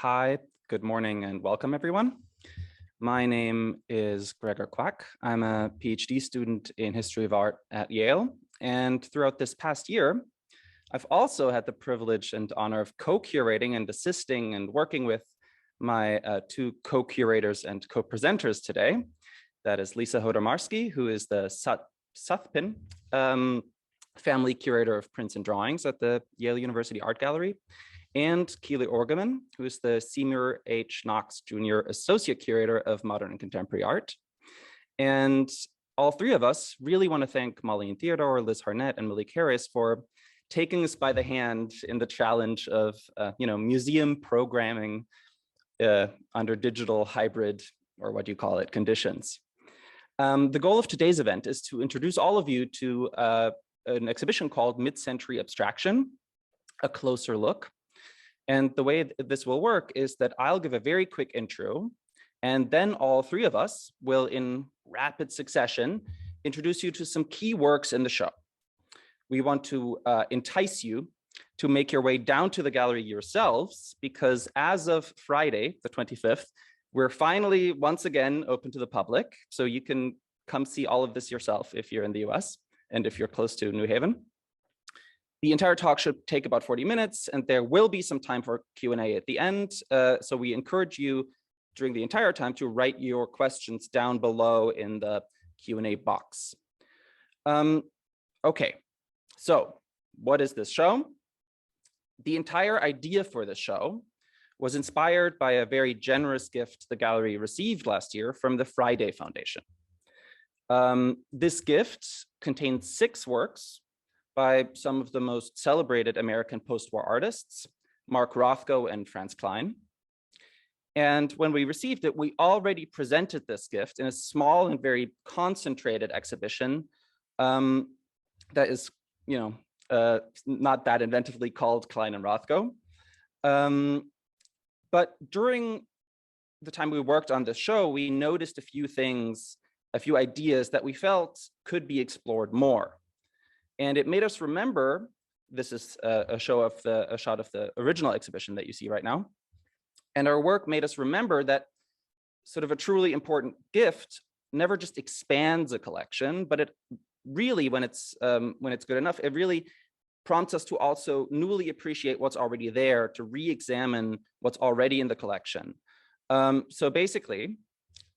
Hi, good morning and welcome everyone. My name is Gregor Quack. I'm a PhD student in history of art at Yale. And throughout this past year, I've also had the privilege and honor of co-curating and assisting and working with my two co-curators and co-presenters today. That is Lisa Hodomarsky, who is the Suthpin family curator of prints and drawings at the Yale University Art Gallery, and Keely Orgeman, who is the Seymour H. Knox Jr. Associate Curator of Modern and Contemporary Art. And all three of us really want to thank Marlene Theodore, Liz Harnett, and Malik Harris for taking us by the hand in the challenge of museum programming under digital hybrid, or what do you call it, conditions. The goal of today's event is to introduce all of you to an exhibition called Mid-Century Abstraction, A Closer Look. And the way this will work is that I'll give a very quick intro, and then all three of us will, in rapid succession, introduce you to some key works in the show. We want to entice you to make your way down to the gallery yourselves, because as of Friday, the 25th, we're finally once again open to the public. So you can come see all of this yourself if you're in the US and if you're close to New Haven. The entire talk should take about 40 minutes, and there will be some time for Q&A at the end. So we encourage you during the entire time to write your questions down below in the Q&A box. Okay, so what is this show? The entire idea for this show was inspired by a very generous gift the gallery received last year from the Friday Foundation. This gift contains 6 works by some of the most celebrated American post-war artists, Mark Rothko and Franz Klein. And when we received it, we already presented this gift in a small and very concentrated exhibition that is, not that inventively called Klein and Rothko. But during the time we worked on this show, we noticed a few things, a few ideas that we felt could be explored more. And it made us remember, this is a shot of the original exhibition that you see right now. And our work made us remember that sort of a truly important gift never just expands a collection, but it really, when it's good enough, it really prompts us to also newly appreciate what's already there, to re-examine what's already in the collection. So basically,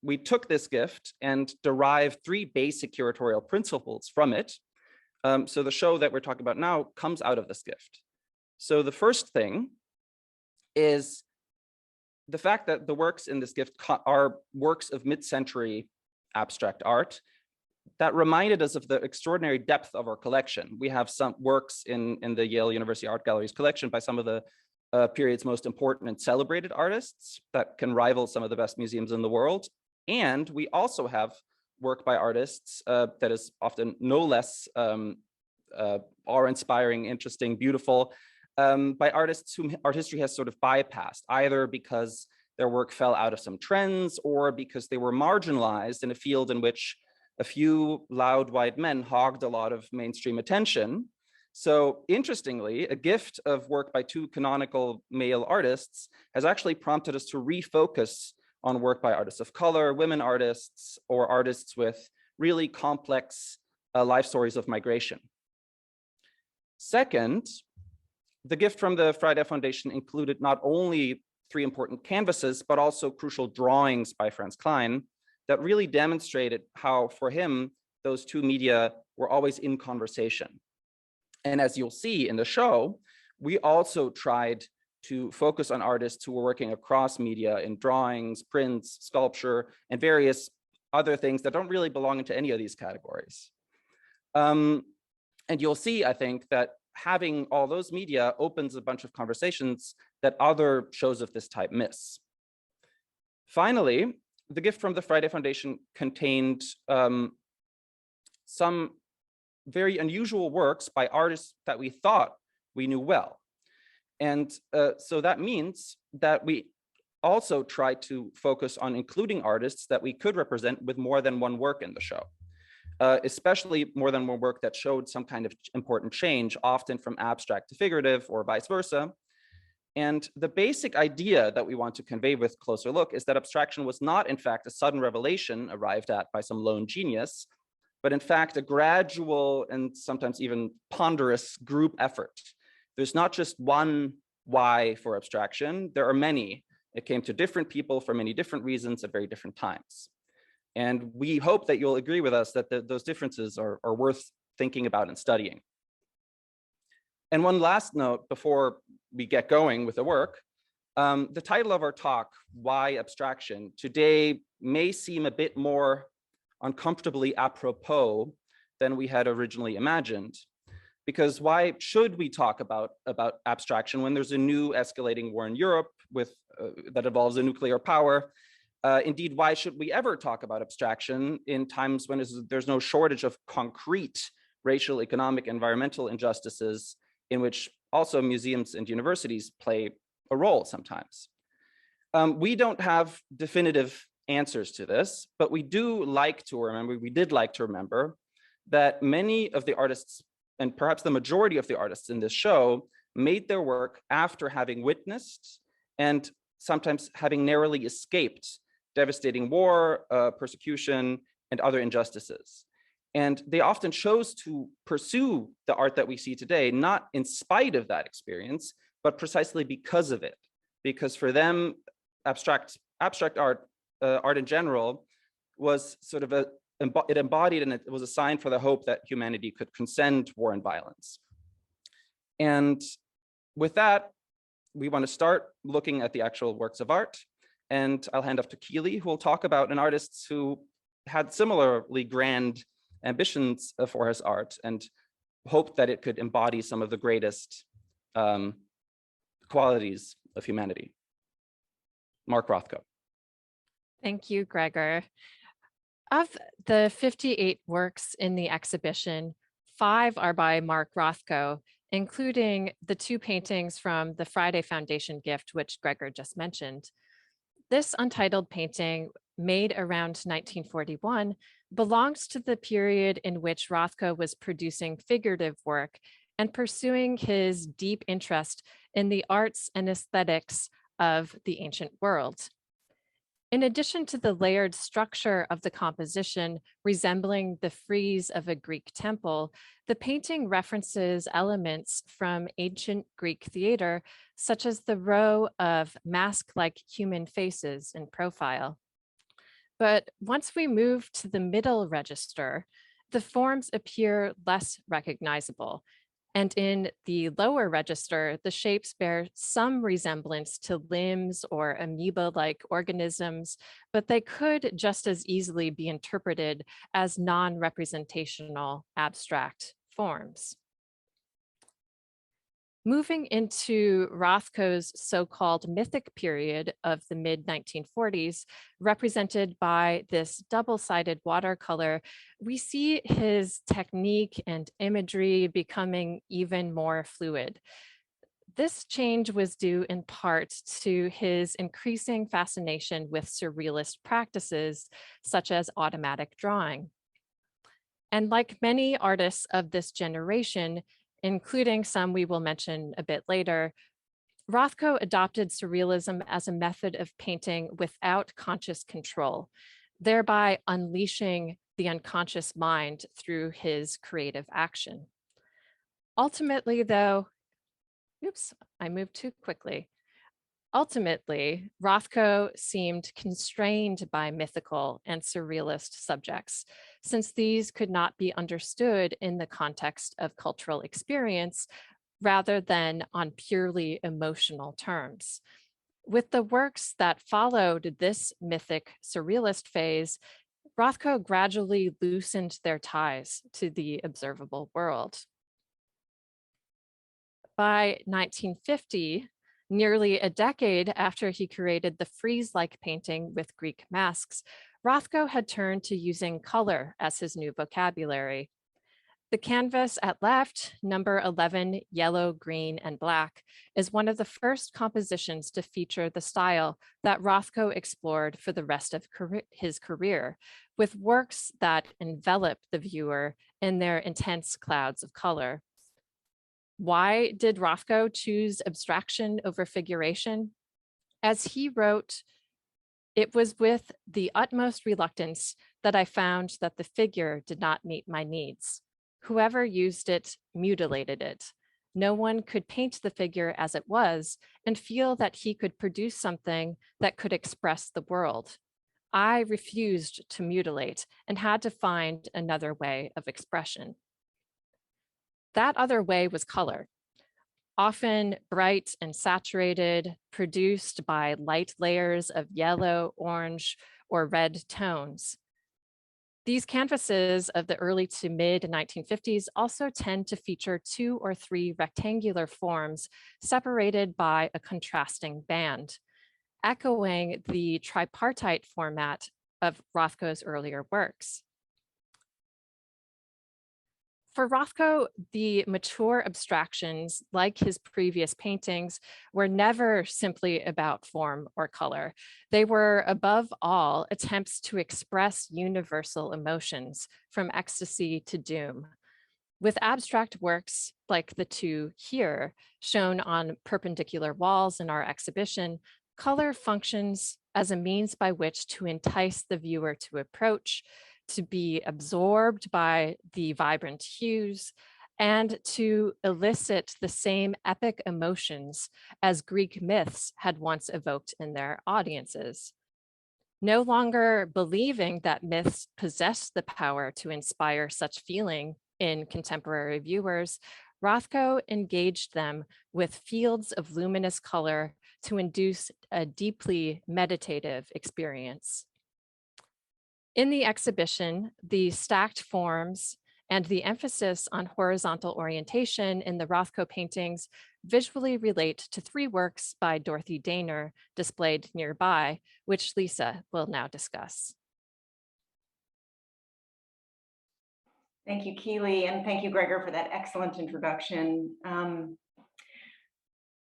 we took this gift and derived 3 basic curatorial principles from it. So the show that we're talking about now comes out of this gift. So the first thing is the fact that the works in this gift are works of mid-century abstract art that reminded us of the extraordinary depth of our collection. We have some works in the Yale University Art Gallery's collection by some of the period's most important and celebrated artists that can rival some of the best museums in the world. And we also have work by artists that is often no less awe-inspiring, interesting, beautiful, by artists whom art history has sort of bypassed, either because their work fell out of some trends or because they were marginalized in a field in which a few loud white men hogged a lot of mainstream attention. So interestingly, a gift of work by 2 canonical male artists has actually prompted us to refocus on work by artists of color, women artists, or artists with really complex life stories of migration. Second, the gift from the Friday Foundation included not only 3 important canvases, but also crucial drawings by Franz Klein that really demonstrated how, for him, those 2 media were always in conversation. And as you'll see in the show, we also tried to focus on artists who were working across media in drawings, prints, sculpture, and various other things that don't really belong into any of these categories. And you'll see, I think, that having all those media opens a bunch of conversations that other shows of this type miss. Finally, the gift from the Friday Foundation contained some very unusual works by artists that we thought we knew well. And so that means that we also try to focus on including artists that we could represent with more than one work in the show, especially more than one work that showed some kind of important change, often from abstract to figurative or vice versa. And the basic idea that we want to convey with Closer Look is that abstraction was not, in fact, a sudden revelation arrived at by some lone genius, but in fact, a gradual and sometimes even ponderous group effort. There's not just one why for abstraction, there are many. It came to different people for many different reasons at very different times. And we hope that you'll agree with us that those differences are worth thinking about and studying. And one last note before we get going with the work, the title of our talk, Why Abstraction, today may seem a bit more uncomfortably apropos than we had originally imagined. Because why should we talk about abstraction when there's a new escalating war in Europe that involves a nuclear power? Indeed, why should we ever talk about abstraction in times when there's no shortage of concrete racial, economic, environmental injustices in which also museums and universities play a role sometimes? We don't have definitive answers to this, but we did like to remember that many of the artists, and perhaps the majority of the artists in this show, made their work after having witnessed and sometimes having narrowly escaped devastating war, persecution, and other injustices. And they often chose to pursue the art that we see today, not in spite of that experience, but precisely because of it. Because for them, abstract art, art in general, was sort of it embodied and it was a sign for the hope that humanity could transcend war and violence. And with that, we want to start looking at the actual works of art. And I'll hand off to Keely, who will talk about an artist who had similarly grand ambitions for his art and hoped that it could embody some of the greatest qualities of humanity. Mark Rothko. Thank you, Gregor. Of the 58 works in the exhibition, 5 are by Mark Rothko, including the 2 paintings from the Friday Foundation gift, which Gregor just mentioned. This untitled painting, made around 1941, belongs to the period in which Rothko was producing figurative work and pursuing his deep interest in the arts and aesthetics of the ancient world. In addition to the layered structure of the composition resembling the frieze of a Greek temple, the painting references elements from ancient Greek theater, such as the row of mask-like human faces in profile. But once we move to the middle register, the forms appear less recognizable. And in the lower register, the shapes bear some resemblance to limbs or amoeba-like organisms, but they could just as easily be interpreted as non-representational abstract forms. Moving into Rothko's so-called mythic period of the mid-1940s, represented by this double-sided watercolor, we see his technique and imagery becoming even more fluid. This change was due in part to his increasing fascination with surrealist practices, such as automatic drawing. And like many artists of this generation, including some we will mention a bit later, Rothko adopted surrealism as a method of painting without conscious control, thereby unleashing the unconscious mind through his creative action. Ultimately, though, oops, I moved too quickly. Ultimately, Rothko seemed constrained by mythical and surrealist subjects, since these could not be understood in the context of cultural experience rather than on purely emotional terms. With the works that followed this mythic surrealist phase, Rothko gradually loosened their ties to the observable world. By 1950, nearly a decade after he created the frieze-like painting with Greek masks, Rothko had turned to using color as his new vocabulary. The canvas at left, number 11, yellow, green, and black, is one of the first compositions to feature the style that Rothko explored for the rest of his career, with works that envelop the viewer in their intense clouds of color. Why did Rothko choose abstraction over figuration? As he wrote, "It was with the utmost reluctance that I found that the figure did not meet my needs. Whoever used it mutilated it. No one could paint the figure as it was and feel that he could produce something that could express the world. I refused to mutilate and had to find another way of expression." That other way was color, often bright and saturated, produced by light layers of yellow, orange, or red tones. These canvases of the early to mid 1950s also tend to feature 2 or 3 rectangular forms separated by a contrasting band, echoing the tripartite format of Rothko's earlier works. For Rothko, the mature abstractions, like his previous paintings, were never simply about form or color. They were, above all, attempts to express universal emotions, from ecstasy to doom. With abstract works like the two here, shown on perpendicular walls in our exhibition, color functions as a means by which to entice the viewer to approach, to be absorbed by the vibrant hues, and to elicit the same epic emotions as Greek myths had once evoked in their audiences. No longer believing that myths possessed the power to inspire such feeling in contemporary viewers, Rothko engaged them with fields of luminous color to induce a deeply meditative experience. In the exhibition, the stacked forms and the emphasis on horizontal orientation in the Rothko paintings visually relate to 3 works by Dorothy Daner displayed nearby, which Lisa will now discuss. Thank you, Keely, and thank you, Gregor, for that excellent introduction.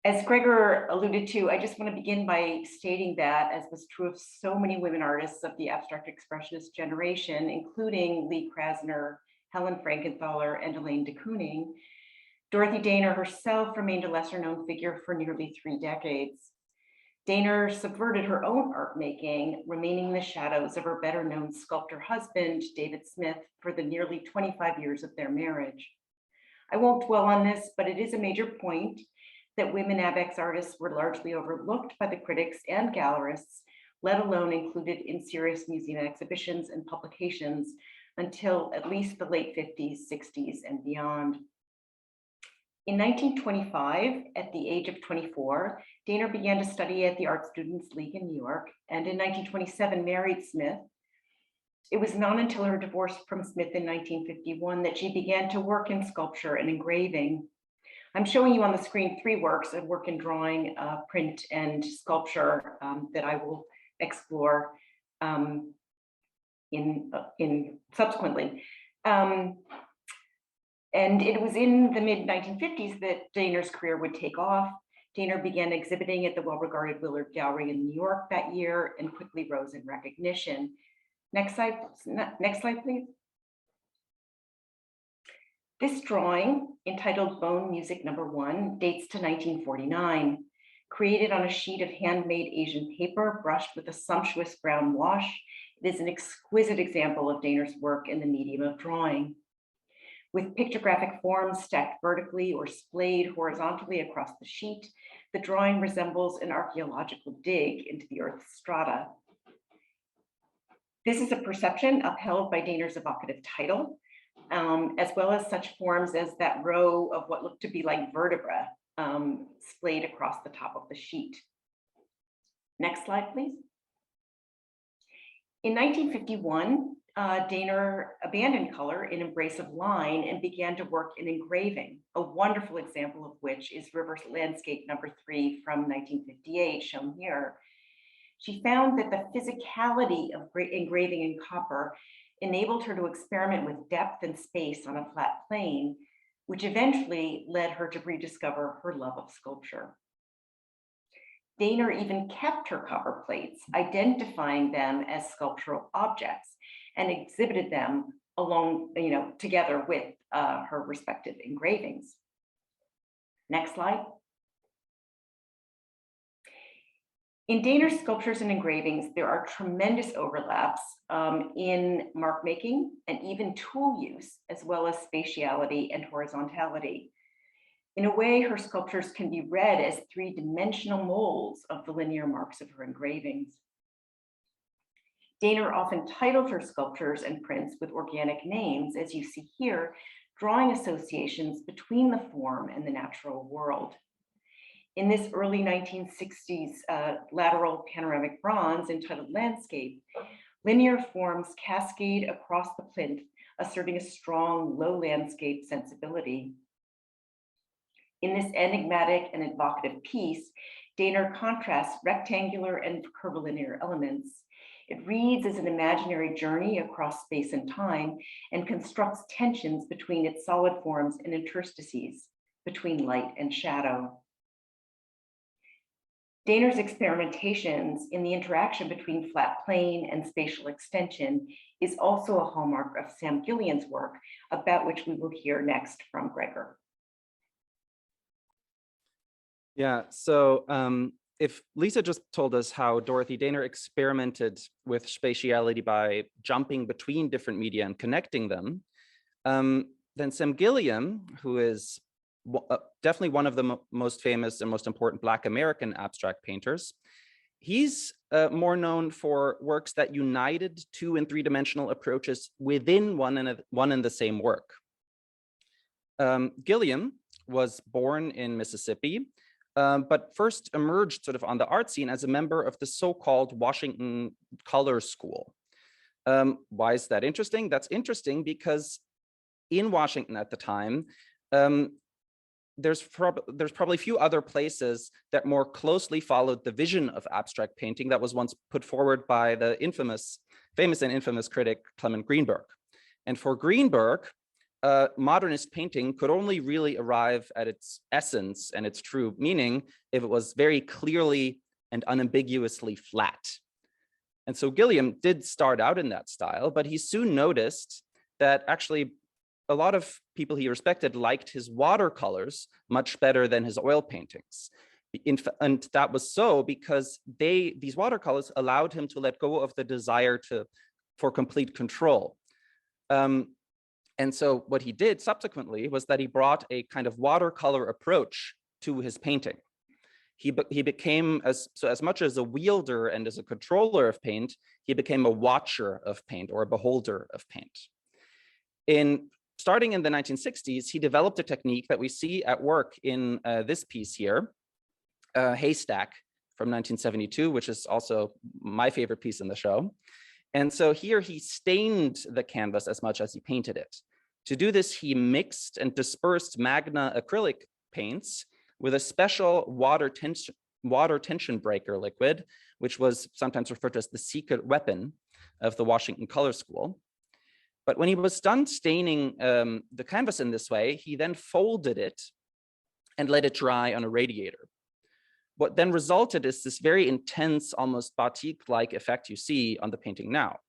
As Gregor alluded to, I just want to begin by stating that, as was true of so many women artists of the abstract expressionist generation, including Lee Krasner, Helen Frankenthaler, and Elaine de Kooning, Dorothy Daner herself remained a lesser known figure for nearly 3 decades. Daner subverted her own art making, remaining in the shadows of her better known sculptor husband, David Smith, for the nearly 25 years of their marriage. I won't dwell on this, but it is a major point that women ABEX artists were largely overlooked by the critics and gallerists, let alone included in serious museum exhibitions and publications until at least the late 50s, 60s, and beyond. In 1925, at the age of 24, Daner began to study at the Art Students League in New York, and in 1927 married Smith. It was not until her divorce from Smith in 1951 that she began to work in sculpture and engraving. I'm showing you on the screen 3 works of work in drawing, print, and sculpture that I will explore in subsequently. And it was in the mid-1950s that Daner's career would take off. Daner began exhibiting at the well-regarded Willard Gallery in New York that year and quickly rose in recognition. Next slide, please. This drawing, entitled Bone Music No. 1, dates to 1949. Created on a sheet of handmade Asian paper brushed with a sumptuous brown wash, it is an exquisite example of Daner's work in the medium of drawing. With pictographic forms stacked vertically or splayed horizontally across the sheet, the drawing resembles an archaeological dig into the Earth's strata. This is a perception upheld by Daner's evocative title, as well as such forms as that row of what looked to be like vertebra splayed across the top of the sheet. Next slide, please. In 1951, Daner abandoned color in embrace of line and began to work in engraving, a wonderful example of which is River Landscape No. 3 from 1958, shown here. She found that the physicality of engraving in copper enabled her to experiment with depth and space on a flat plane, which eventually led her to rediscover her love of sculpture. Daner even kept her copper plates, identifying them as sculptural objects, and exhibited them along, together with her respective engravings. Next slide. In Dehner's sculptures and engravings, there are tremendous overlaps in mark making and even tool use, as well as spatiality and horizontality. In a way, her sculptures can be read as three-dimensional molds of the linear marks of her engravings. Dehner often titled her sculptures and prints with organic names, as you see here, drawing associations between the form and the natural world. In this early 1960s lateral panoramic bronze entitled Landscape, linear forms cascade across the plinth, asserting a strong low landscape sensibility. In this enigmatic and evocative piece, Dehner contrasts rectangular and curvilinear elements. It reads as an imaginary journey across space and time and constructs tensions between its solid forms and interstices, between light and shadow. Dehner's experimentations in the interaction between flat plane and spatial extension is also a hallmark of Sam Gilliam's work, about which we will hear next from Gregor. Yeah, so if Lisa just told us how Dorothy Dehner experimented with spatiality by jumping between different media and connecting them, then Sam Gilliam, who is definitely one of the most famous and most important Black American abstract painters, he's more known for works that united two- and three-dimensional approaches within one and the same work. Gilliam was born in Mississippi, but first emerged sort of on the art scene as a member of the so-called Washington Color School. Why is that interesting? That's interesting because in Washington at the time, there's probably few other places that more closely followed the vision of abstract painting that was once put forward by the famous and infamous critic Clement Greenberg. And for Greenberg, modernist painting could only really arrive at its essence and its true meaning if it was very clearly and unambiguously flat. And so Gilliam did start out in that style, but he soon noticed that actually a lot of people he respected liked his watercolors much better than his oil paintings. And that was so because these watercolors allowed him to let go of the desire for complete control. And so what he did subsequently was that he brought a kind of watercolor approach to his painting. He became, as much as a wielder and as a controller of paint, he became a watcher of paint or a beholder of paint. Starting in the 1960s, he developed a technique that we see at work in this piece here, Haystack from 1972, which is also my favorite piece in the show. And so here he stained the canvas as much as he painted it. To do this, he mixed and dispersed Magna acrylic paints with a special water tension breaker liquid, which was sometimes referred to as the secret weapon of the Washington Color School. But when he was done staining the canvas in this way, he then folded it and let it dry on a radiator. What then resulted is this very intense, almost batik-like effect you see on the painting now.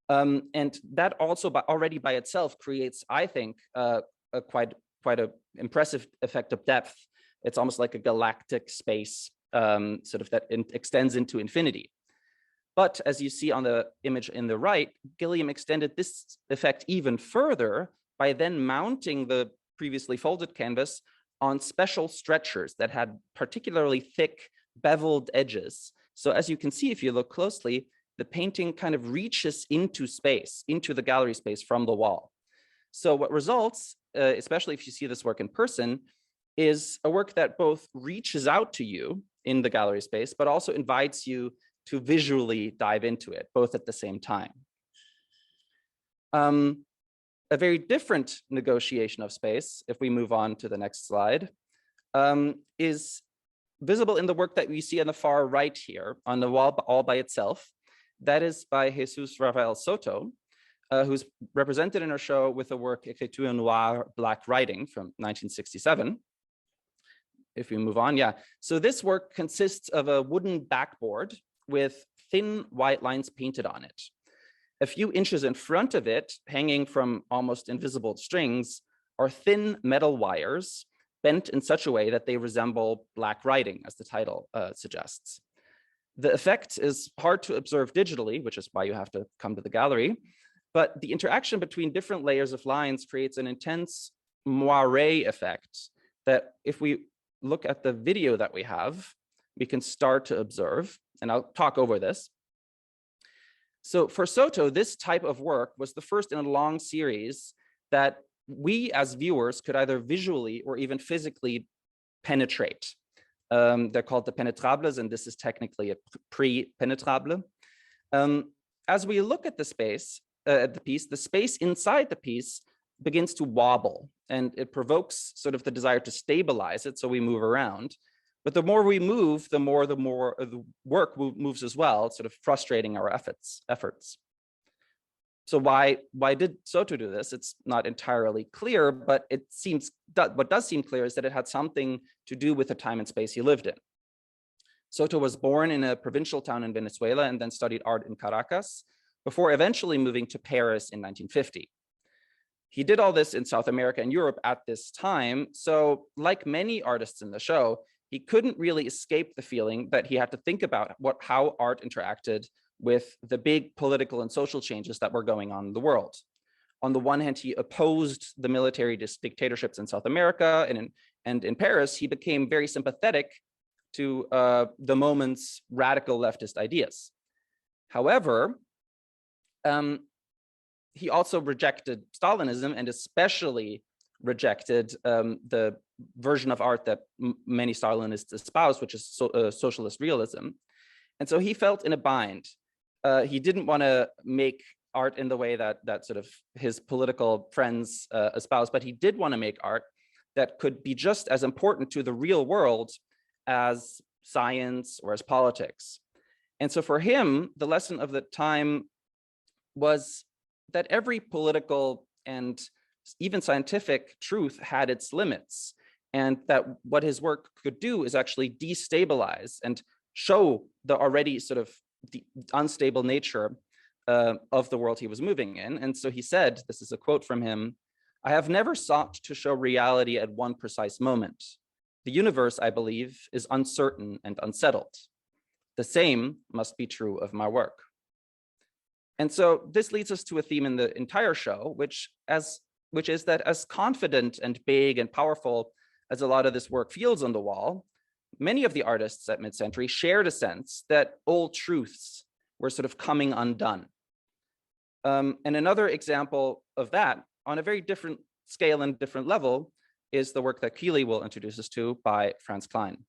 And that also already by itself creates, I think, quite an impressive effect of depth. It's almost like a galactic space sort of that extends into infinity. But as you see on the image in the right, Gilliam extended this effect even further by then mounting the previously folded canvas on special stretchers that had particularly thick beveled edges. So as you can see, if you look closely, the painting kind of reaches into space, into the gallery space from the wall. So what results, especially if you see this work in person, is a work that both reaches out to you in the gallery space, but also invites you to visually dive into it, both at the same time. A very different negotiation of space, if we move on to the next slide, is visible in the work that we see on the far right here on the wall all by itself. That is by Jesus Rafael Soto, who's represented in our show with the work Écriture Noire, Black Writing from 1967. If we move on, yeah. So this work consists of a wooden backboard with thin white lines painted on it. A few inches in front of it, hanging from almost invisible strings, are thin metal wires bent in such a way that they resemble black writing, as the title suggests. The effect is hard to observe digitally, which is why you have to come to the gallery, but the interaction between different layers of lines creates an intense moire effect that if we look at the video that we have, we can start to observe, and I'll talk over this. So for Soto, this type of work was the first in a long series that we as viewers could either visually or even physically penetrate. They're called the penetrables, and this is technically a pre-penetrable. As we look at the space, at the piece, the space inside the piece begins to wobble, and it provokes sort of the desire to stabilize it so we move around. But the more we move, the more the work moves as well, sort of frustrating our efforts. So why did Soto do this? It's not entirely clear, but it seems that what does seem clear is that it had something to do with the time and space he lived in. Soto was born in a provincial town in Venezuela and then studied art in Caracas before eventually moving to Paris in 1950. He did all this in South America and Europe at this time. So like many artists in the show, he couldn't really escape the feeling that he had to think about how art interacted with the big political and social changes that were going on in the world. On the one hand, he opposed the military dictatorships in South America, and in Paris, he became very sympathetic to the moment's radical leftist ideas. However, he also rejected Stalinism and especially rejected the version of art that many Stalinists espoused, which is socialist realism. And so he felt in a bind. He didn't want to make art in the way that sort of his political friends espoused, but he did want to make art that could be just as important to the real world as science or as politics. And so for him, the lesson of the time was that every political and even scientific truth had its limits, and that what his work could do is actually destabilize and show the already sort of the unstable nature of the world he was moving in. And so he said, this is a quote from him, "I have never sought to show reality at one precise moment. The universe, I believe, is uncertain and unsettled. The same must be true of my work." And so this leads us to a theme in the entire show, which is that as confident and big and powerful as a lot of this work feels on the wall, many of the artists at mid-century shared a sense that old truths were sort of coming undone. And another example of that, on a very different scale and different level, is the work that Keely will introduce us to by Franz Klein.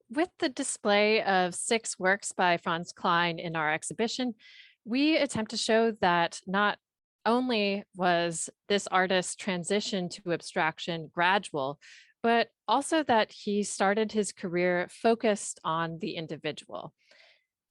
With the display of 6 works by Franz Klein in our exhibition, we attempt to show that not only was this artist's transition to abstraction gradual, but also that he started his career focused on the individual.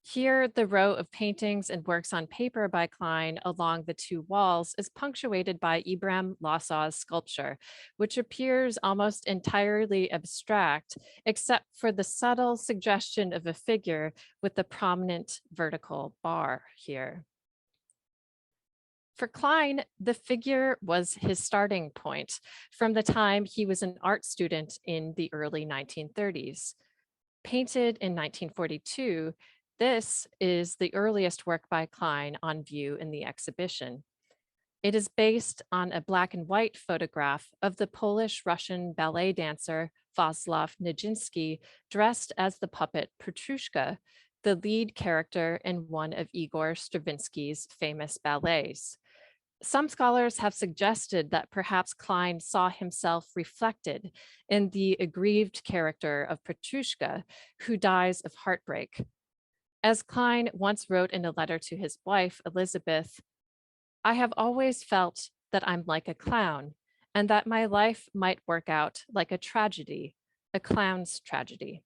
Here, the row of paintings and works on paper by Klein along the 2 walls is punctuated by Ibrahim Lossaw's sculpture, which appears almost entirely abstract, except for the subtle suggestion of a figure with the prominent vertical bar here. For Klein, the figure was his starting point from the time he was an art student in the early 1930s. Painted in 1942, this is the earliest work by Klein on view in the exhibition. It is based on a black and white photograph of the Polish-Russian ballet dancer Wacław Nijinsky dressed as the puppet Petrushka, the lead character in one of Igor Stravinsky's famous ballets. Some scholars have suggested that perhaps Klein saw himself reflected in the aggrieved character of Petrushka, who dies of heartbreak. As Klein once wrote in a letter to his wife, Elizabeth, "I have always felt that I'm like a clown, and that my life might work out like a tragedy, a clown's tragedy."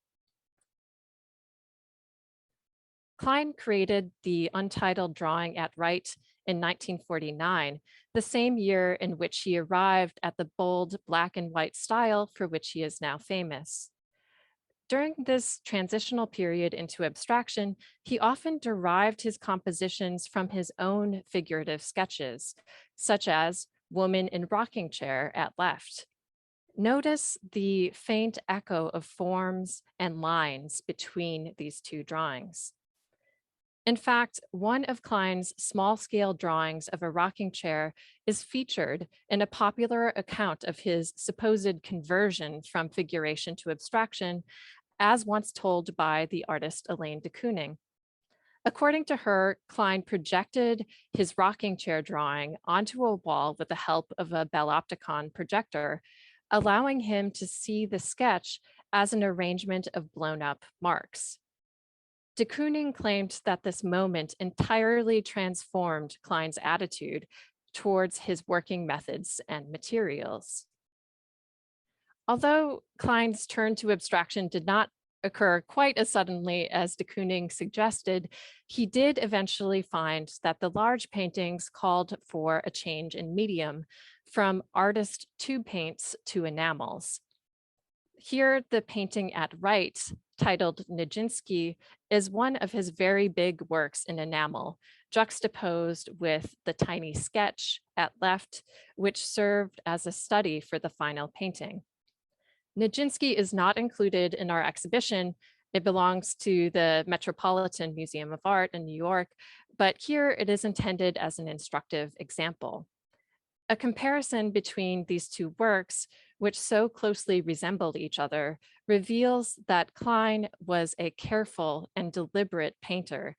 Klein created the untitled drawing at Wright in 1949, the same year in which he arrived at the bold black and white style for which he is now famous. During this transitional period into abstraction, he often derived his compositions from his own figurative sketches, such as Woman in Rocking Chair at left. Notice the faint echo of forms and lines between these two drawings. In fact, one of Klein's small-scale drawings of a rocking chair is featured in a popular account of his supposed conversion from figuration to abstraction, as once told by the artist Elaine de Kooning. According to her, Klein projected his rocking chair drawing onto a wall with the help of a Bell Opticon projector, allowing him to see the sketch as an arrangement of blown up marks. De Kooning claimed that this moment entirely transformed Klein's attitude towards his working methods and materials. Although Klein's turn to abstraction did not occur quite as suddenly as de Kooning suggested, he did eventually find that the large paintings called for a change in medium from artist tube paints to enamels. Here, the painting at right, titled Nijinsky, is one of his very big works in enamel, juxtaposed with the tiny sketch at left, which served as a study for the final painting. Nijinsky is not included in our exhibition. It belongs to the Metropolitan Museum of Art in New York, but here it is intended as an instructive example. A comparison between these two works, which so closely resembled each other, reveals that Klein was a careful and deliberate painter,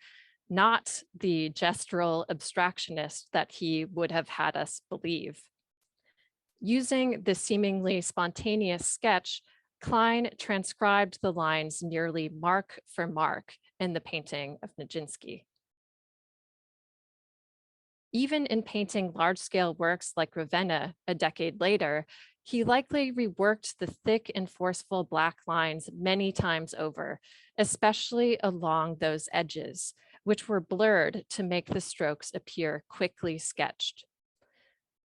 not the gestural abstractionist that he would have had us believe. Using the seemingly spontaneous sketch, Klein transcribed the lines nearly mark for mark in the painting of Nijinsky. Even in painting large-scale works like Ravenna a decade later, he likely reworked the thick and forceful black lines many times over, especially along those edges, which were blurred to make the strokes appear quickly sketched.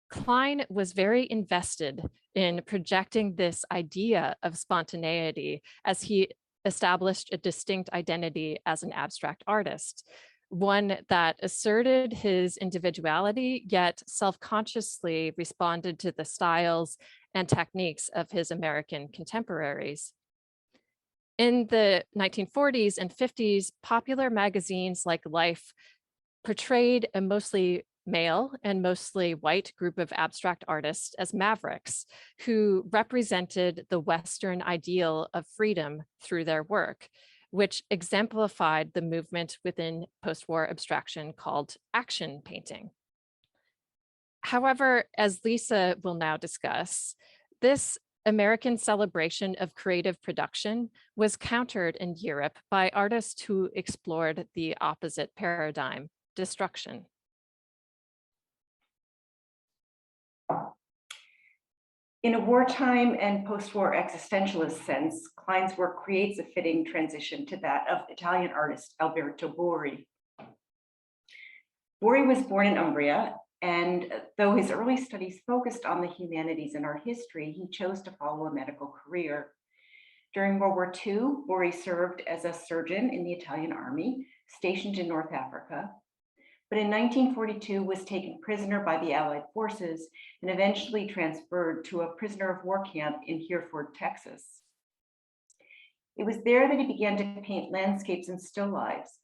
Klein was very invested in projecting this idea of spontaneity as he established a distinct identity as an abstract artist, one that asserted his individuality, yet self-consciously responded to the styles and techniques of his American contemporaries. In the 1940s and 50s, popular magazines like Life portrayed a mostly male and mostly white group of abstract artists as mavericks who represented the Western ideal of freedom through their work, which exemplified the movement within post-war abstraction called action painting. However, as Lisa will now discuss, this American celebration of creative production was countered in Europe by artists who explored the opposite paradigm, destruction. In a wartime and post-war existentialist sense, Klein's work creates a fitting transition to that of Italian artist Alberto Buri. Buri was born in Umbria, and though his early studies focused on the humanities and art history, he chose to follow a medical career. During World War II, Buri served as a surgeon in the Italian army, stationed in North Africa, but in 1942 was taken prisoner by the Allied forces and eventually transferred to a prisoner of war camp in Hereford, Texas. It was there that he began to paint landscapes and still lifes,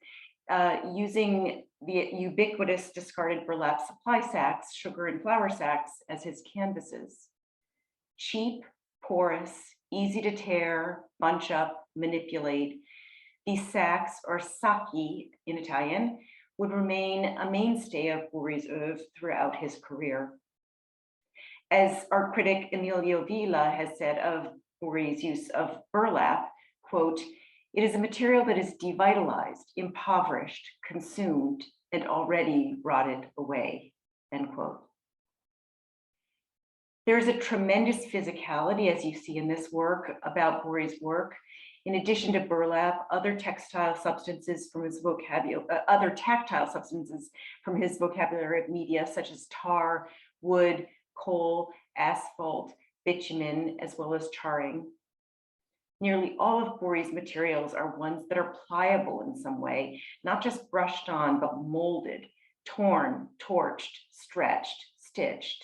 using the ubiquitous discarded burlap supply sacks, sugar and flour sacks, as his canvases. Cheap, porous, easy to tear, bunch up, manipulate, these sacks, or sacchi in Italian, would remain a mainstay of Buri's oeuvre throughout his career. As art critic Emilio Villa has said of Buri's use of burlap, quote, "It is a material that is devitalized, impoverished, consumed, and already rotted away," end quote. There's a tremendous physicality, as you see in this work, about Buri's work. In addition to burlap, other tactile substances from his vocabulary of media, such as tar, wood, coal, asphalt, bitumen, as well as charring. Nearly all of Bory's materials are ones that are pliable in some way, not just brushed on, but molded, torn, torched, stretched, stitched.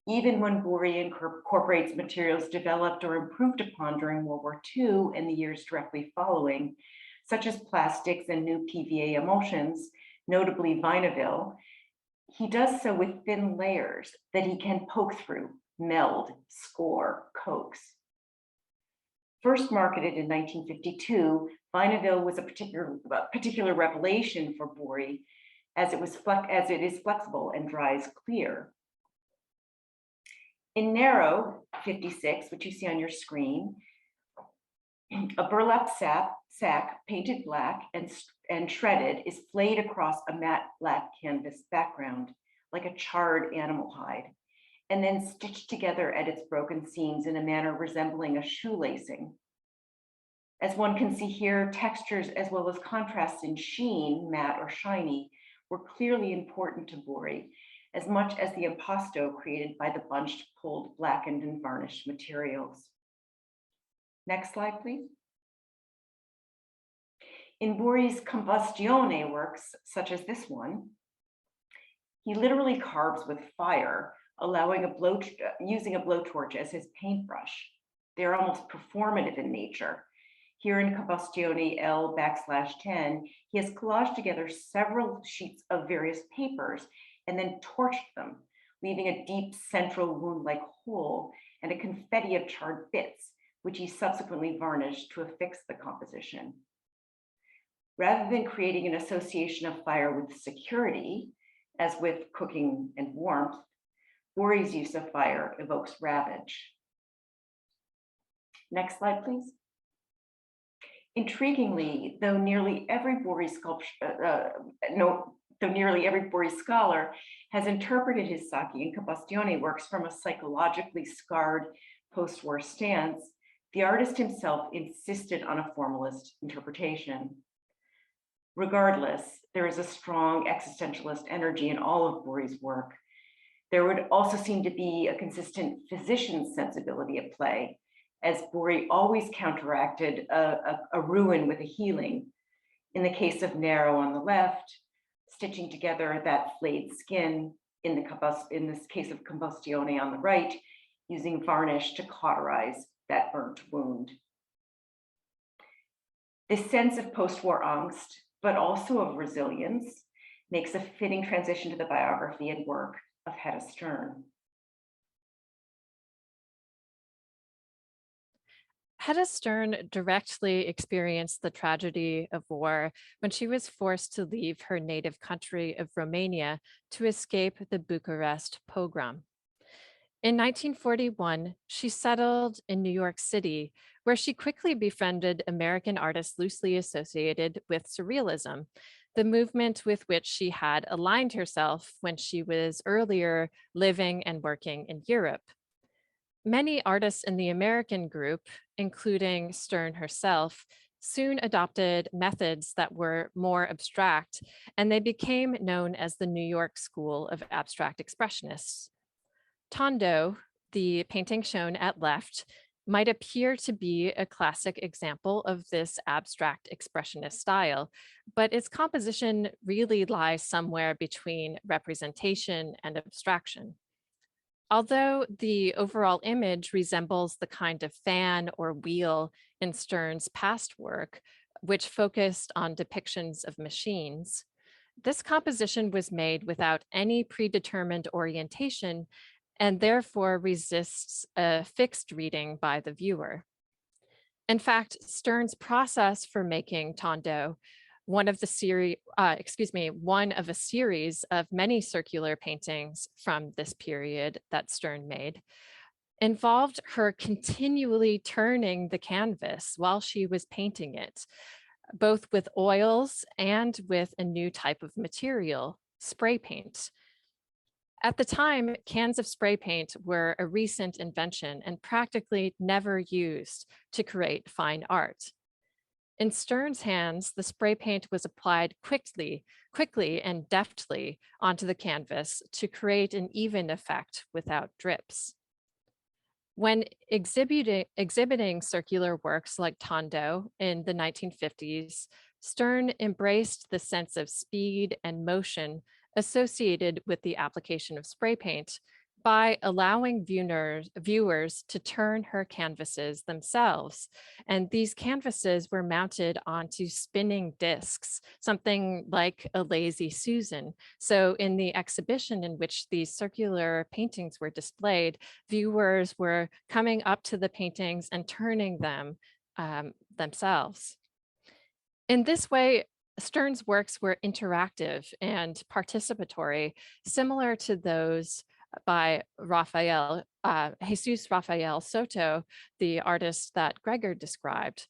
Even when Bory incorporates materials developed or improved upon during World War II and the years directly following, such as plastics and new PVA emulsions, notably Vinaville, he does so with thin layers that he can poke through, meld, score, coax. First marketed in 1952, Vinaville was a particular revelation for Bory, as it is flexible and dries clear. In Narrow 56, which you see on your screen, a burlap sack painted black and shredded is flayed across a matte black canvas background, like a charred animal hide, and then stitched together at its broken seams in a manner resembling a shoelacing. As one can see here, textures as well as contrasts in sheen, matte or shiny, were clearly important to Bory, as much as the impasto created by the bunched, pulled, blackened, and varnished materials. Next slide, please. In Bory's combustione works, such as this one, he literally carves with fire, using a blowtorch as his paintbrush. They're almost performative in nature. Here in Combustione L\10, he has collaged together several sheets of various papers and then torched them, leaving a deep central wound-like hole and a confetti of charred bits, which he subsequently varnished to affix the composition. Rather than creating an association of fire with security, as with cooking and warmth, Bory's use of fire evokes ravage. Next slide, please. Intriguingly, though nearly every Bory scholar has interpreted his Sacchi and Combustione works from a psychologically scarred post-war stance, the artist himself insisted on a formalist interpretation. Regardless, there is a strong existentialist energy in all of Bory's work. There would also seem to be a consistent physician's sensibility at play, as Bory always counteracted a ruin with a healing. In the case of Narrow on the left, stitching together that flayed skin, in this case of Combustione on the right, using varnish to cauterize that burnt wound. This sense of post-war angst, but also of resilience, makes a fitting transition to the biography and work of Hedda Stern. Hedda Stern directly experienced the tragedy of war when she was forced to leave her native country of Romania to escape the Bucharest pogrom. In 1941, she settled in New York City, where she quickly befriended American artists loosely associated with Surrealism, the movement with which she had aligned herself when she was earlier living and working in Europe. Many artists in the American group, including Stern herself, soon adopted methods that were more abstract, and they became known as the New York School of Abstract Expressionists. Tondo, the painting shown at left, might appear to be a classic example of this abstract expressionist style, but its composition really lies somewhere between representation and abstraction. Although the overall image resembles the kind of fan or wheel in Stern's past work, which focused on depictions of machines, this composition was made without any predetermined orientation and therefore resists a fixed reading by the viewer. In fact, Stern's process for making Tondo, one of a series of many circular paintings from this period that Stern made, involved her continually turning the canvas while she was painting it, both with oils and with a new type of material, spray paint. At the time, cans of spray paint were a recent invention and practically never used to create fine art. In Stern's hands, the spray paint was applied quickly and deftly onto the canvas to create an even effect without drips. When exhibiting circular works like Tondo in the 1950s, Stern embraced the sense of speed and motion associated with the application of spray paint by allowing viewers to turn her canvases themselves. And these canvases were mounted onto spinning discs, something like a Lazy Susan. So in the exhibition in which these circular paintings were displayed, viewers were coming up to the paintings and turning them themselves. In this way, Stern's works were interactive and participatory, similar to those by Jesus Rafael Soto, the artist that Gregor described.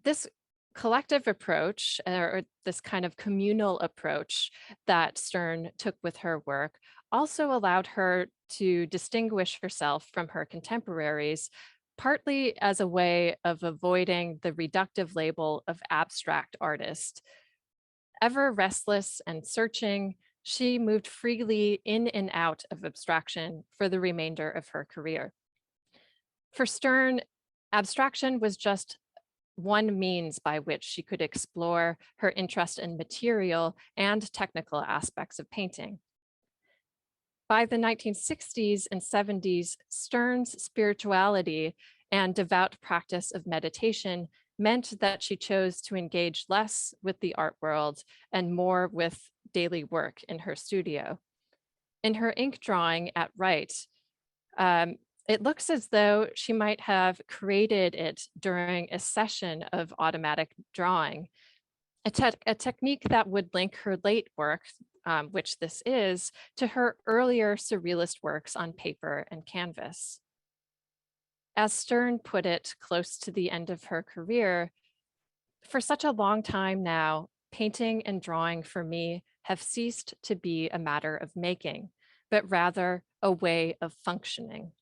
This collective approach, or this kind of communal approach that Stern took with her work, also allowed her to distinguish herself from her contemporaries, partly as a way of avoiding the reductive label of abstract artist. Ever restless and searching, she moved freely in and out of abstraction for the remainder of her career. For Stern, abstraction was just one means by which she could explore her interest in material and technical aspects of painting. By the 1960s and 70s, Stern's spirituality and devout practice of meditation meant that she chose to engage less with the art world and more with daily work in her studio. In her ink drawing at Wright, it looks as though she might have created it during a session of automatic drawing, a technique that would link her late work, which this is, to her earlier surrealist works on paper and canvas. As Stern put it close to the end of her career, for such a long time now, painting and drawing for me have ceased to be a matter of making, but rather a way of functioning.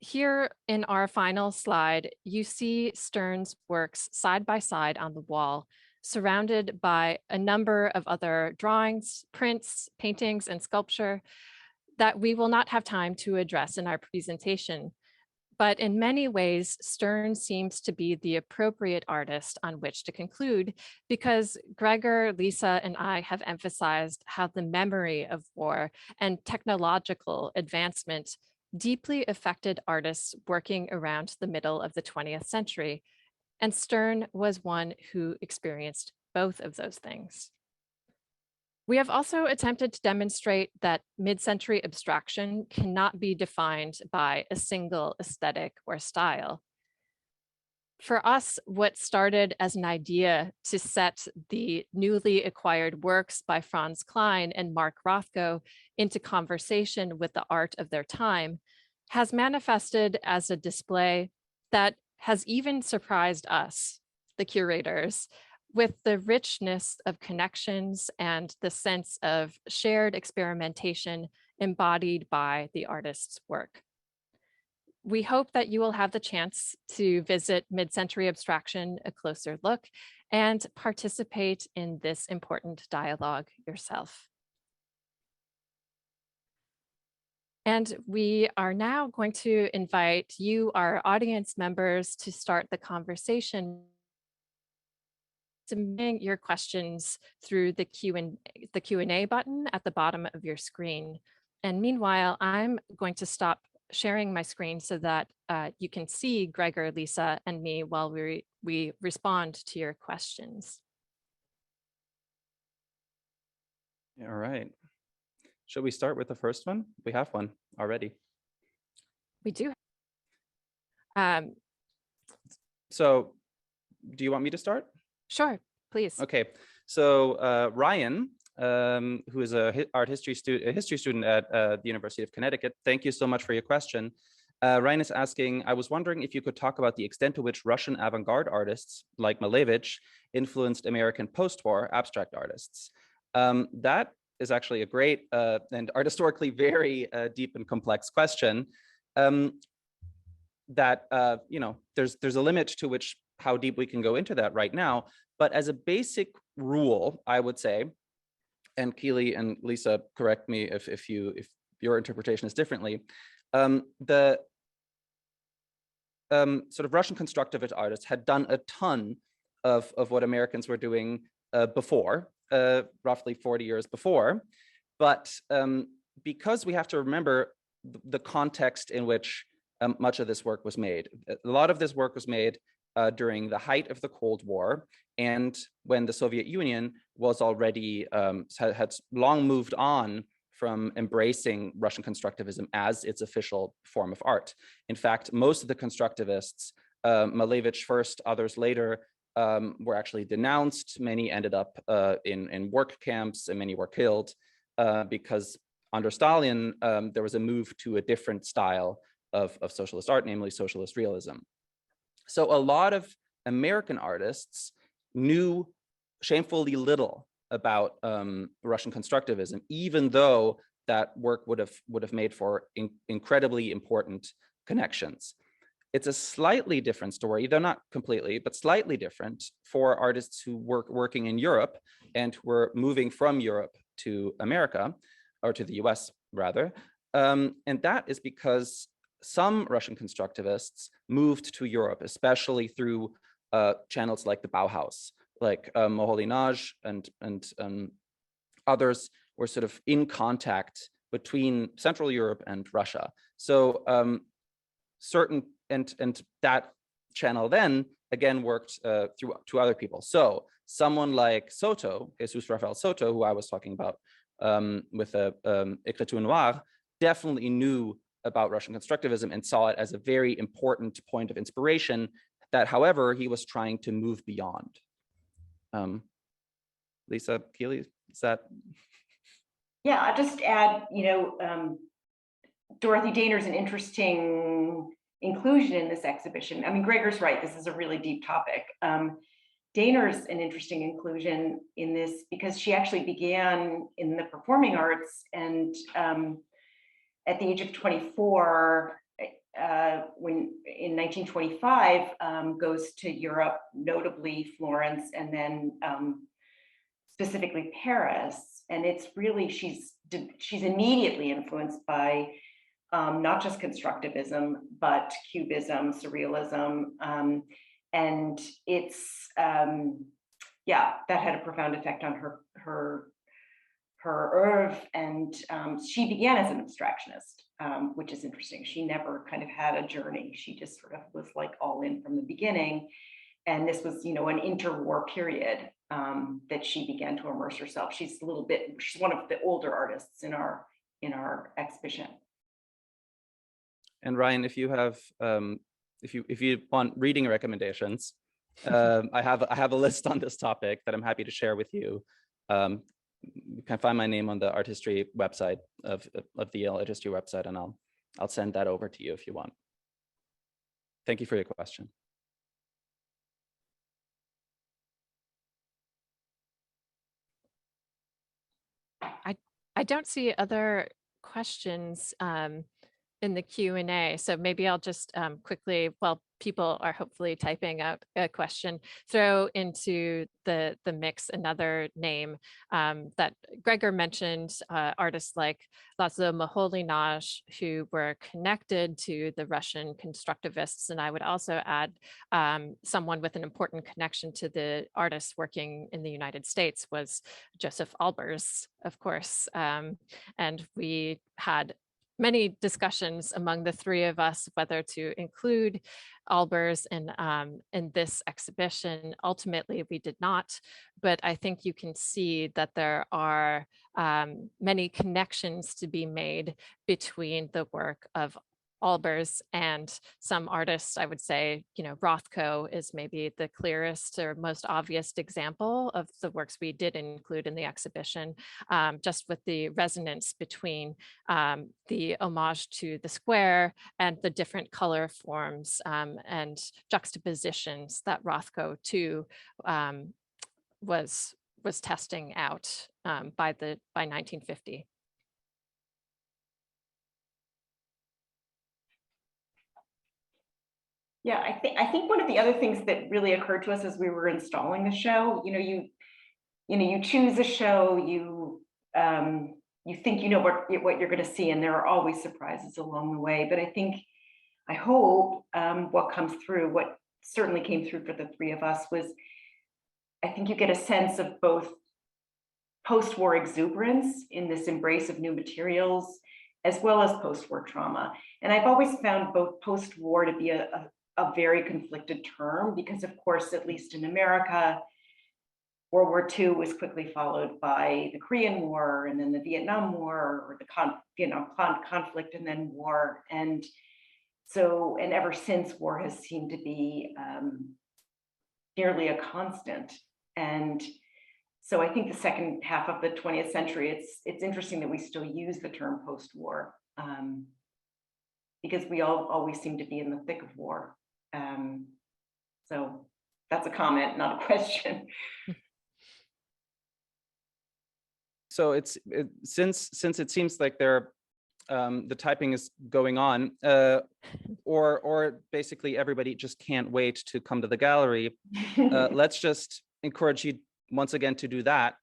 Here in our final slide, you see Stern's works side by side on the wall, surrounded by a number of other drawings, prints, paintings, and sculpture that we will not have time to address in our presentation. But in many ways, Stern seems to be the appropriate artist on which to conclude, because Gregor, Lisa, and I have emphasized how the memory of war and technological advancement deeply affected artists working around the middle of the 20th century. And Stern was one who experienced both of those things. We have also attempted to demonstrate that mid-century abstraction cannot be defined by a single aesthetic or style. For us, what started as an idea to set the newly acquired works by Franz Klein and Mark Rothko into conversation with the art of their time has manifested as a display that has even surprised us, the curators, with the richness of connections and the sense of shared experimentation embodied by the artist's work. We hope that you will have the chance to visit Mid-Century Abstraction, a closer look, and participate in this important dialogue yourself. And we are now going to invite you, our audience members, to start the conversation, submitting your questions through the Q&A button at the bottom of your screen. And meanwhile, I'm going to stop sharing my screen so that you can see Gregor, Lisa, and me while we respond to your questions. All right. Should we start with the first one? We have one already. We do. So do you want me to start? Sure, please. Okay, so Ryan, who is a history student at the University of Connecticut, thank you so much for your question. Ryan is asking, I was wondering if you could talk about the extent to which Russian avant-garde artists like Malevich influenced American post-war abstract artists. That is actually a great and art historically very deep and complex question. That there's a limit to which how deep we can go into that right now. But as a basic rule, I would say, and Keely and Lisa, correct me if your interpretation is differently. The sort of Russian constructivist artists had done a ton of what Americans were doing before, roughly 40 years before. But because we have to remember the context in which much of this work was made. A lot of this work was made during the height of the Cold War, and when the Soviet Union was already, had long moved on from embracing Russian constructivism as its official form of art. In fact, most of the constructivists, Malevich first, others later, were actually denounced. Many ended up in work camps, and many were killed because under Stalin, there was a move to a different style of socialist art, namely socialist realism. So a lot of American artists knew shamefully little about Russian constructivism, even though that work would have made for incredibly important connections. It's a slightly different story, though not completely, but slightly different for artists who working in Europe and who were moving from Europe to America, or to the US rather. And that is because some Russian constructivists moved to Europe, especially through channels like the Bauhaus, like Moholy-Nagy and others were sort of in contact between Central Europe and Russia. So and that channel then again worked through to other people. So someone like Soto, Jesus Rafael Soto, who I was talking about with Écriture Noire, definitely knew about Russian constructivism and saw it as a very important point of inspiration that, however, he was trying to move beyond. Lisa Keeley, is that? Yeah, I'll just add, Dorothy Dehner's an interesting inclusion in this exhibition. I mean, Gregor's right, this is a really deep topic. Dehner's an interesting inclusion in this because she actually began in the performing arts, and at the age of 24, when in 1925, goes to Europe, notably Florence, and then specifically Paris. And it's really, she's immediately influenced by not just constructivism, but cubism, surrealism. And it's, yeah, that had a profound effect on her oeuvre. And she began as an abstractionist, which is interesting. She never kind of had a journey. She just sort of was like all in from the beginning. And this was, an interwar period that she began to immerse herself. She's one of the older artists in our exhibition. And Ryan, if you have, if you want reading recommendations, I have a list on this topic that I'm happy to share with you. You can find my name on the art history website of the Yale Art History website, and I'll send that over to you if you want. Thank you for your question. I don't see other questions in the Q&A. So maybe I'll just quickly, while people are hopefully typing out a question, throw into the mix another name that Gregor mentioned, artists like Laszlo Moholy-Nagy, who were connected to the Russian constructivists. And I would also add someone with an important connection to the artists working in the United States was Joseph Albers, of course. And we had many discussions among the three of us whether to include Albers in this exhibition. Ultimately, we did not, but I think you can see that there are many connections to be made between the work of Albers and some artists. I would say, Rothko is maybe the clearest or most obvious example of the works we did include in the exhibition, just with the resonance between the homage to the square and the different color forms and juxtapositions that Rothko too was testing out by 1950. Yeah, I think one of the other things that really occurred to us as we were installing the show, you choose a show, you you think you know what you're going to see, and there are always surprises along the way. But I hope what comes through, what certainly came through for the three of us, was I think you get a sense of both post-war exuberance in this embrace of new materials, as well as post-war trauma. And I've always found both post-war to be a very conflicted term, because of course, at least in America, World War II was quickly followed by the Korean War, and then the Vietnam War, or the Vietnam conflict, and then war. And so, and ever since, war has seemed to be nearly a constant. And so I think the second half of the 20th century, it's interesting that we still use the term post-war, because we all always seem to be in the thick of war. So that's a comment, not a question. So since it seems like the typing is going on, or basically everybody just can't wait to come to the gallery, let's just encourage you once again to do that.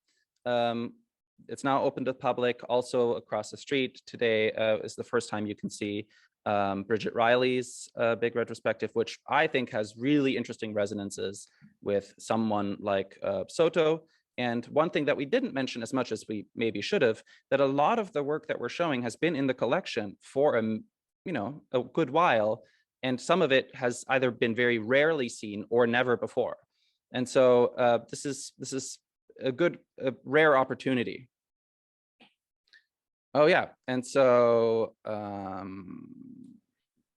It's now open to the public. Also across the street today is the first time you can see Bridget Riley's big retrospective, which I think has really interesting resonances with someone like Soto. And one thing that we didn't mention as much as we maybe should have, that a lot of the work that we're showing has been in the collection for a good while, and some of it has either been very rarely seen or never before. And so this is a rare opportunity. Oh yeah, and so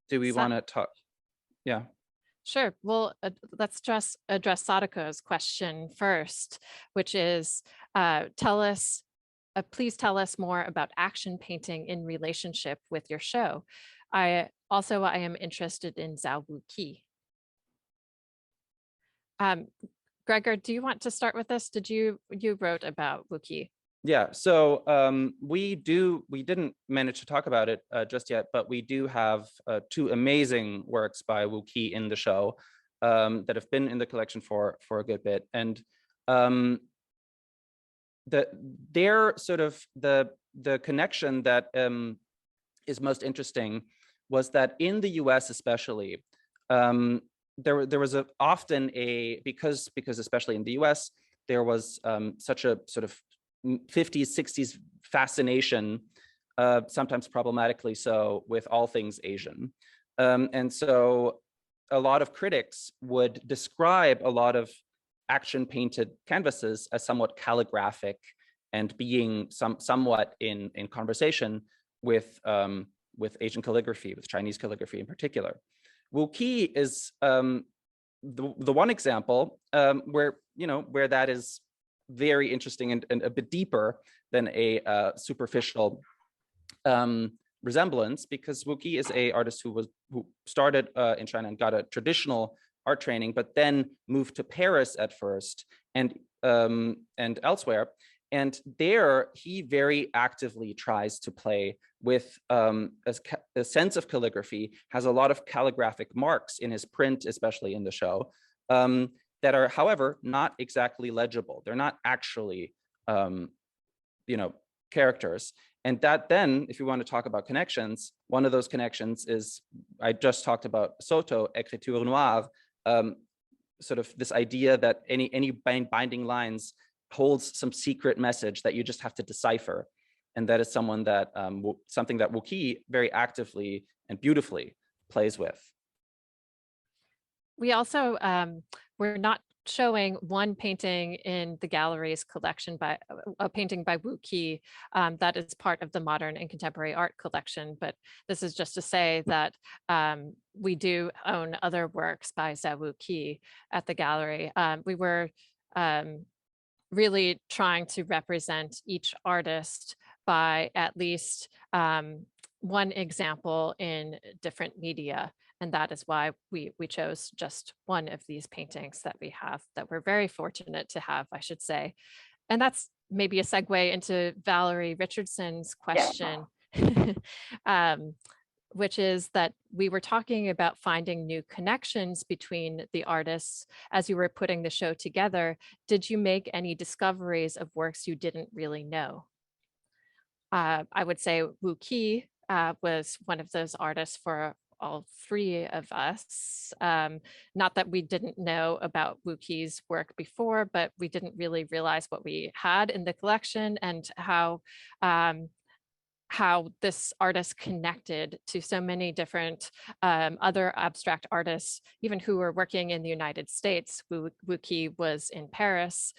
do we want to talk? Yeah. Sure. Well, let's address Sadako's question first, which is, please tell us more about action painting in relationship with your show. I am interested in Zhao Wuqi. Gregor, do you want to start with this? You wrote about Wuqi? Yeah, so we didn't manage to talk about it just yet, but we do have two amazing works by Wuqi in the show that have been in the collection for a good bit. And their sort of the connection that is most interesting was that in the US especially, there was often because especially in the US, there was such a sort of 50s, 60s fascination, sometimes problematically so, with all things Asian. And so a lot of critics would describe a lot of action painted canvases as somewhat calligraphic and being somewhat in conversation with Asian calligraphy, with Chinese calligraphy in particular. Wuqi is the one example where that is very interesting and a bit deeper than a superficial resemblance, because Wuqi is an artist who started in China and got a traditional art training, but then moved to Paris at first and elsewhere. And there he very actively tries to play with a sense of calligraphy, has a lot of calligraphic marks in his print, especially in the show, that are, however, not exactly legible. They're not actually, characters. And that then, if you want to talk about connections, one of those connections is, I just talked about Soto, écriture noire, sort of this idea that any binding lines holds some secret message that you just have to decipher. And that is something that Wuqi very actively and beautifully plays with. We also, we're not showing one painting in the gallery's collection by a painting by Wuqi that is part of the modern and contemporary art collection. But this is just to say that we do own other works by Zhao Wuqi at the gallery. We were really trying to represent each artist by at least one example in different media. And that is why we chose just one of these paintings that we have, that we're very fortunate to have, I should say. And that's maybe a segue into Valerie Richardson's question, which is that we were talking about finding new connections between the artists as you were putting the show together. Did you make any discoveries of works you didn't really know? I would say Wu Qi was one of those artists for all three of us. Not that we didn't know about Wu Qi's work before, but we didn't really realize what we had in the collection and how this artist connected to so many different other abstract artists, even who were working in the United States. Wu Qi was in Paris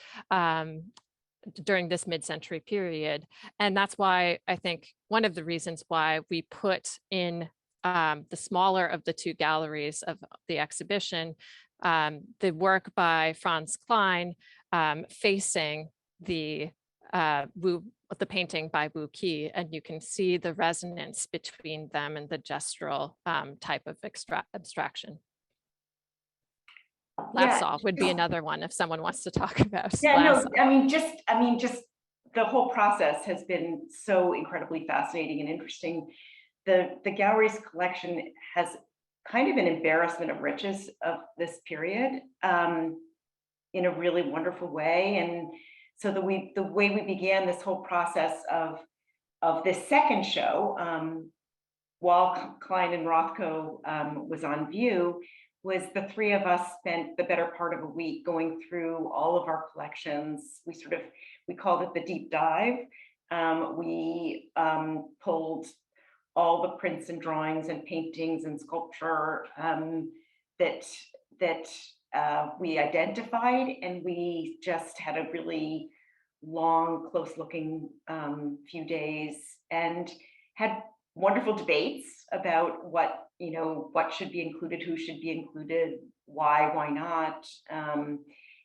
during this mid-century period. And that's why I think one of the reasons why we put in the smaller of the two galleries of the exhibition, the work by Franz Klein facing the painting by Wu Qi, and you can see the resonance between them and the gestural type of abstraction. Lapsol would be another one if someone wants to talk about. Yeah, no, I mean, just the whole process has been so incredibly fascinating and interesting. The gallery's collection has kind of an embarrassment of riches of this period in a really wonderful way. And so the way we began this whole process of this second show, while Klein and Rothko was on view, was the three of us spent the better part of a week going through all of our collections. We called it the deep dive. We pulled all the prints and drawings and paintings and sculpture that we identified, and we just had a really long, close-looking few days and had wonderful debates about what should be included, who should be included, why not. It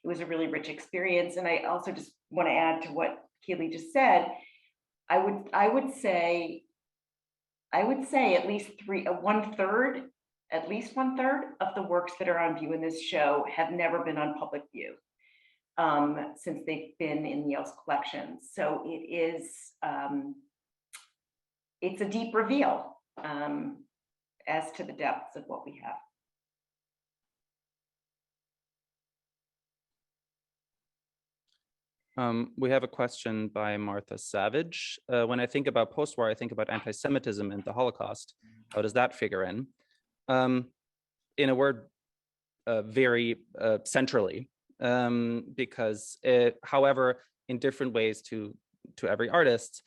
was a really rich experience. And I also just want to add to what Keely just said. I would say at least one third of the works that are on view in this show have never been on public view since they've been in Yale's collection. So it's a deep reveal as to the depths of what we have. We have a question by Martha Savage. When I think about post-war, I think about anti-Semitism and the Holocaust. How does that figure in? In a word, very centrally, because however, in different ways to every artist,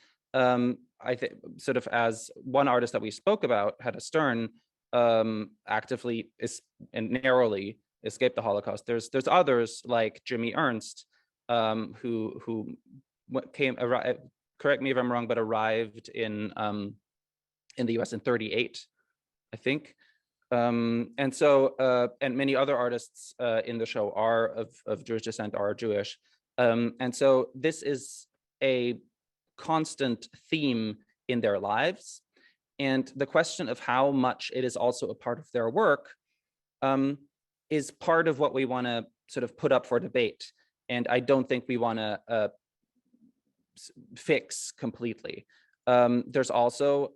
I think sort of as one artist that we spoke about, Hedda Stern, actively and narrowly escaped the Holocaust. There's others like Jimmy Ernst, who correct me if I'm wrong, but arrived in the US in 1938, I think. And so, and many other artists in the show are of Jewish descent, are Jewish. And so this is a constant theme in their lives. And the question of how much it is also a part of their work is part of what we want to sort of put up for debate. And I don't think we want to fix completely. There's also,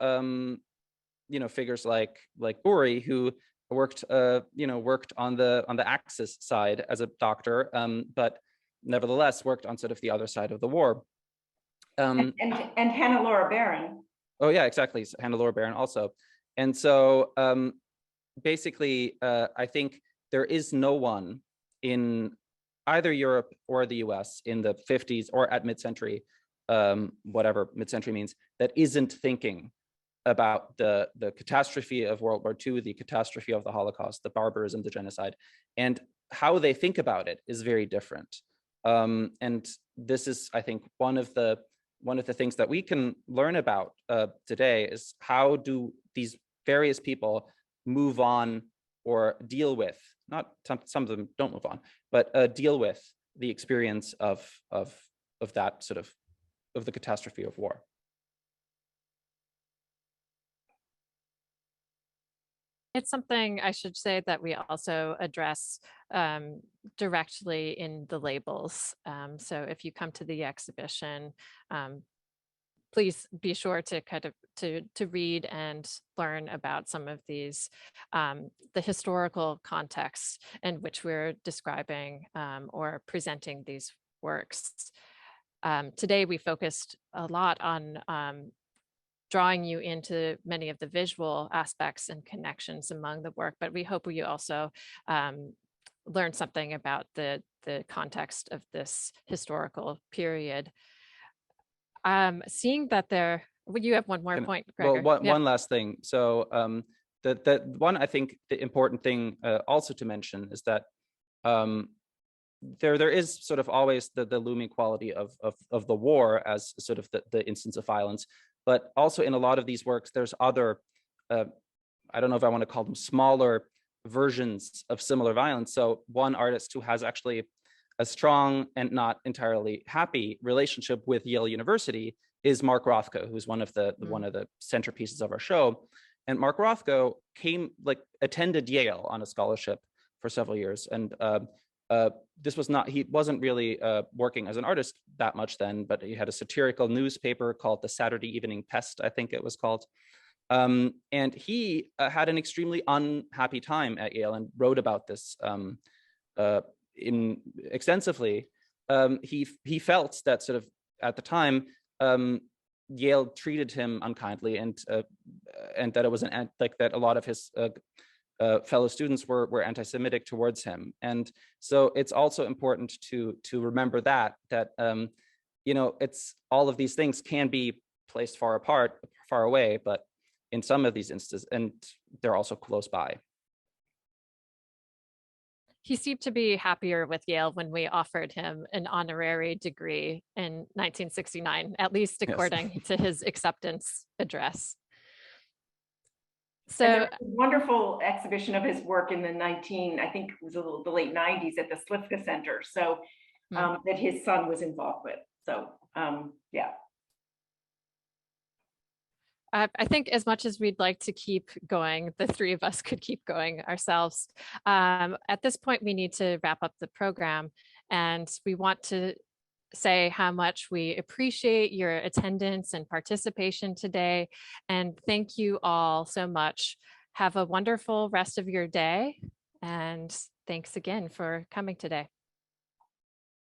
figures like Buri, who worked on the Axis side as a doctor, but nevertheless worked on sort of the other side of the war. And Hannah-Laura Barron. Oh yeah, exactly. Hannah-Laura Barron also. And so basically, I think there is no one in either Europe or the US in the 50s or at mid-century, whatever mid-century means, that isn't thinking about the catastrophe of World War II, the catastrophe of the Holocaust, the barbarism, the genocide, and how they think about it is very different. And this is, I think, one of the things that we can learn about today is how do these various people move on or deal with, not some of them don't move on, but deal with the experience of that sort of the catastrophe of war. It's something I should say that we also address directly in the labels. So if you come to the exhibition, please be sure to kind of to read and learn about some of these, the historical context in which we're describing or presenting these works. Today, we focused a lot on drawing you into many of the visual aspects and connections among the work, but we hope you also learn something about the context of this historical period. Seeing that you have one more point, Gregor. Well, one last thing. So the one, I think the important thing also to mention is that there is sort of always the looming quality of the war as sort of the instance of violence, but also in a lot of these works, there's other, I don't know if I want to call them smaller versions of similar violence. So one artist who has actually a strong and not entirely happy relationship with Yale University is Mark Rothko, who's one of the centerpieces of our show. And Mark Rothko attended Yale on a scholarship for several years, and he wasn't really working as an artist that much then, but he had a satirical newspaper called the Saturday Evening Pest, I think it was called. And he had an extremely unhappy time at Yale and wrote about this extensively. He felt that sort of at the time, Yale treated him unkindly, and that it was that a lot of his fellow students were anti-Semitic towards him. And so it's also important to remember that it's all of these things can be placed far apart, far away, but in some of these instances, and they're also close by. He seemed to be happier with Yale when we offered him an honorary degree in 1969, at least according to his acceptance address. So wonderful exhibition of his work in the late 90s at the Slifka Center. So that his son was involved with. So yeah. I think as much as we'd like to keep going, the three of us could keep going ourselves. At this point, we need to wrap up the program, and we want to say how much we appreciate your attendance and participation today. And thank you all so much. Have a wonderful rest of your day. And thanks again for coming today.